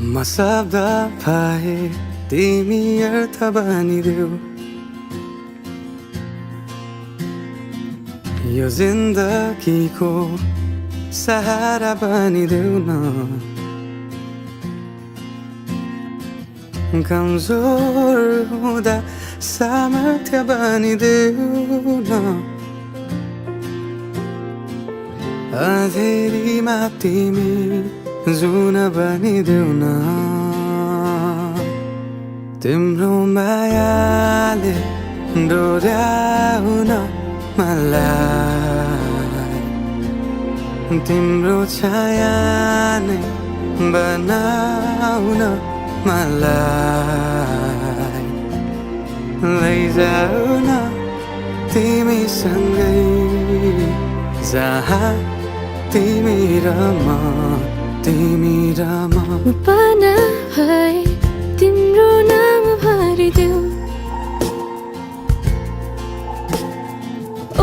म शब्द पाए तिमी अर्थ बनिदेऊ यो जिन्दगीको सहारा बनिदेऊ न कमजोर हुँदा सामर्थ्य बनिदेऊ न अँधेरीमा तिमी जुन बनिदेऊ न तिम्रो मायाले डोर्याउन मलाई तिम्रो छाया नै बनाउन मलाई लैजाऊ न तिमीसँगै जहाँ तिमी र म पाना है तिम्रो नाम भरिदेऊ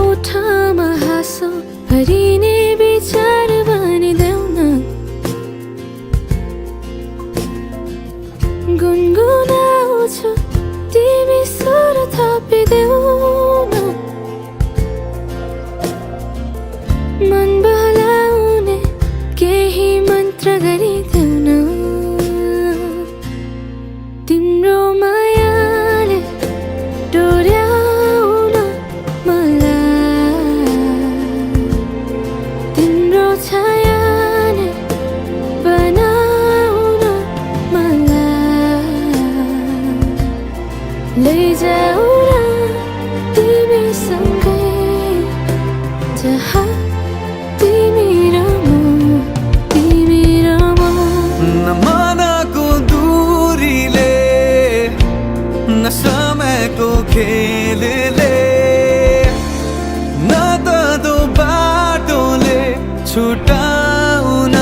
ओठमा हाँसो भरिने विचार बनिदेऊ न गुनगुनाउँछु तिमी स्वर थपिदेऊ न मन बहलाउने केही मन्त्र गरिदेऊ न तिम्रो मायाले डोर्याउन मलाई तिम्रो छाया नै बनाउन मलाई लैजाऊ न तिमीसँगै जहाँ तिमी र म न मनको दूरीले न समयको खेलले न त दो बाटोले छुटाउन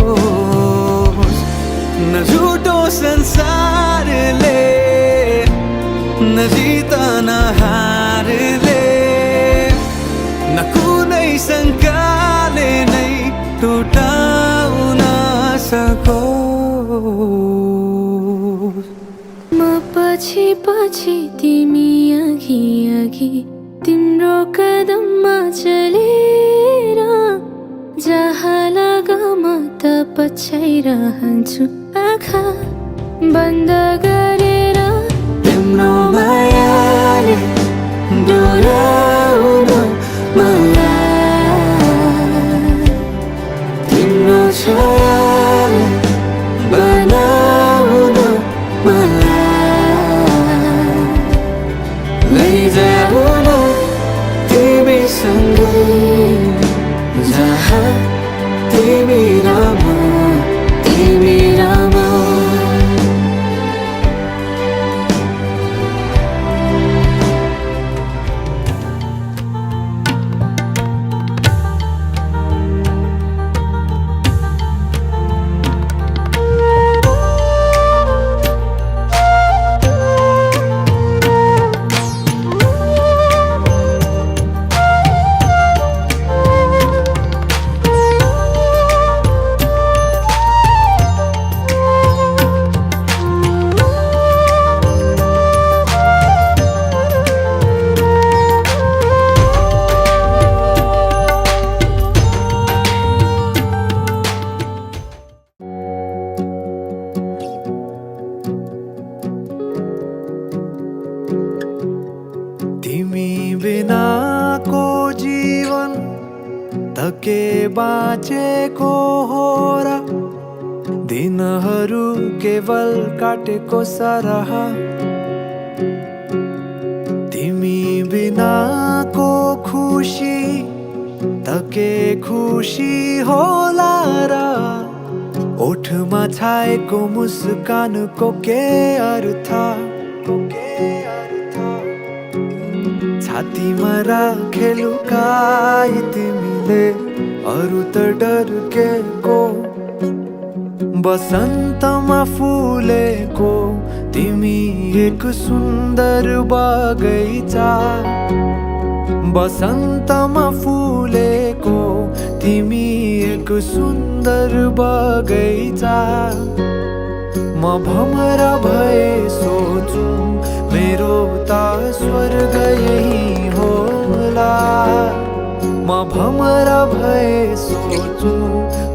सकोस् न झुटो संसारले न जितन हारले न कुनै शङ्काले नै टुटाउन सकोस् म पछि पछि तिमी अघि अघि तिम्रो कदममा चलेर जहाँ लगा म त पछ्याइरहन्छु आँखा बन्द गरेर तिम्रो मायाले डोर्याउन मलाई तिम्रो छायाले बनाउन मलाई लैजाऊ न तिमीसँगै जहाँ तिमी र म तिमी बिनाको जीवन त के बाँचेको हो र दिनहरू केवल काटेको सरह तिमी बिनाको खुसी त के खुसी होला र ओठमा छाएको मुस्कानको के अर्थ छातीमा राखे लुकाई तिमीले अरू त डरकेको बसन्तमा फुलेको तिमी एक सुन्दर बगैँचा बसन्तमा फुलेको तिमी एक एक सुन्दर बगैँचा म भमरा भए सोचु मेरो त स्वर्ग यही होला म भमरा भए सोचु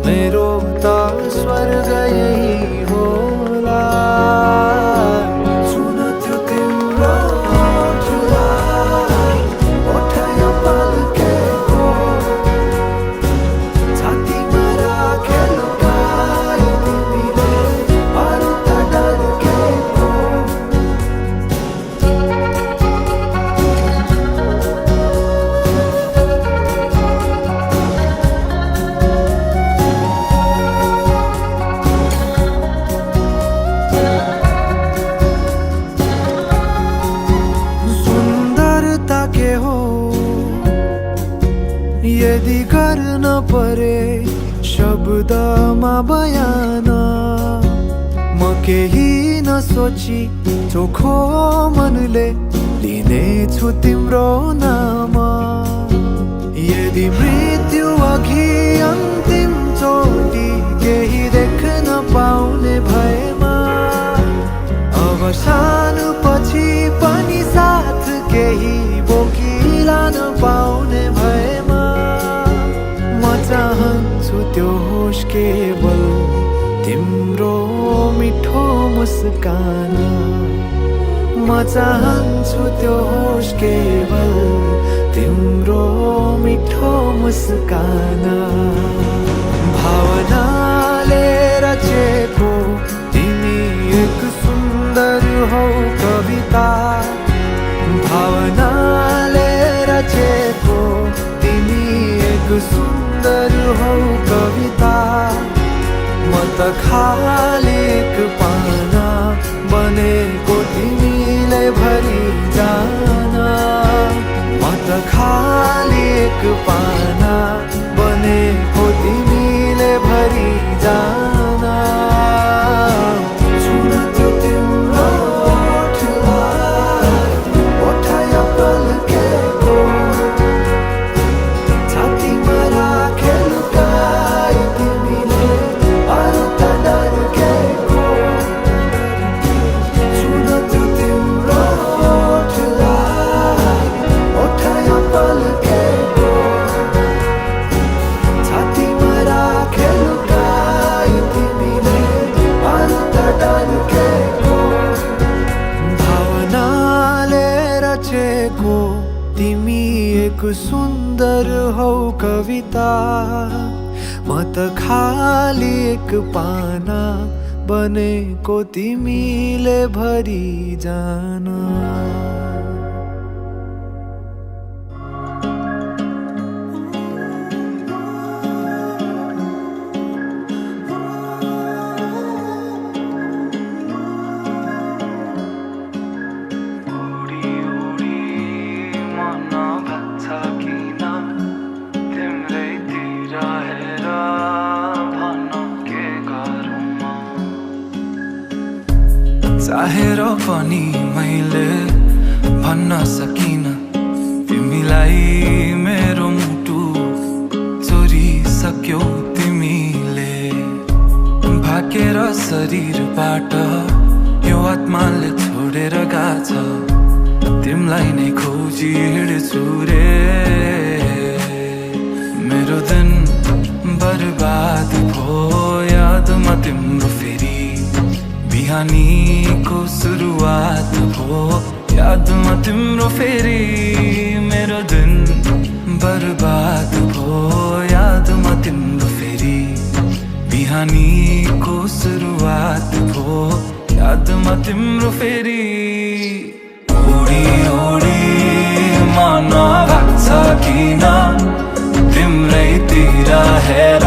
मेरो त स्वर्ग यही होला सुन त्यो तिम्रो ओठलाई ओठायो पल्केको छातीमा राखे लुकाई तिमीले अरू त डर्केको यदि गर्न परे शब्दमा बयान म केही नसोची चोखो मनले लिनेछु तिम्रो नाम यदि मृत्यु अघि अन्तिम चोटि केही देख्न पाउने भएमा अब सानो पछि पनि साथ केही बोकिलान पाउने भएमा म चाहन्छु त्यो होस् केवल तिम्रो मिठो मुस्कान म चाहन्छु त्यो होस् केवल तिम्रो मिठो मुस्कान भावनाले रचेको तिमी एक सुन्दर हौ कविता भावनाले रचेको तिमी एक सुन्दर हौ कविता म त खाली एक पाना बनेको तिमीले भरि जान म त खाली एक पाना बनेको तिमीले भरि जान सुन त्यो तिम्रो ओठलाई ओठायो पल्केको छातीमा राखे लुकाई तिमीले अरू त डर्केको सुन त्यो तिम्रो ओठलाई ओठायो पल्केको छातीमा राखे लुकाई तिमीले अरू त डर्केको भावनाले रचेको तिमी एक सुन्दर हौ कविता म त खाली एक पाना बनेको तिमीले भरि जान चाहेर पनि मैले भन्न सकिन तिमीलाई मेरो मुटु चोरिसक्यौ तिमीले भाकेर शरीरबाट यो आत्माले छोडेर गएछ तिमीलाई नै खोजी हिँड्छु रे मेरो दिन बर्बाद भयो यादमा तिम्रो फेरि बिहानीको सुरुवात भयो यादमा तिम्रो फेरि मेरो दिन बर्बाद भयो यादमा तिम्रो फेरि बिहानीको सुरुवात भयो यादमा तिम्रो फेरि उडी उडी मन लाग्छ किन तिम्रैतिर हेर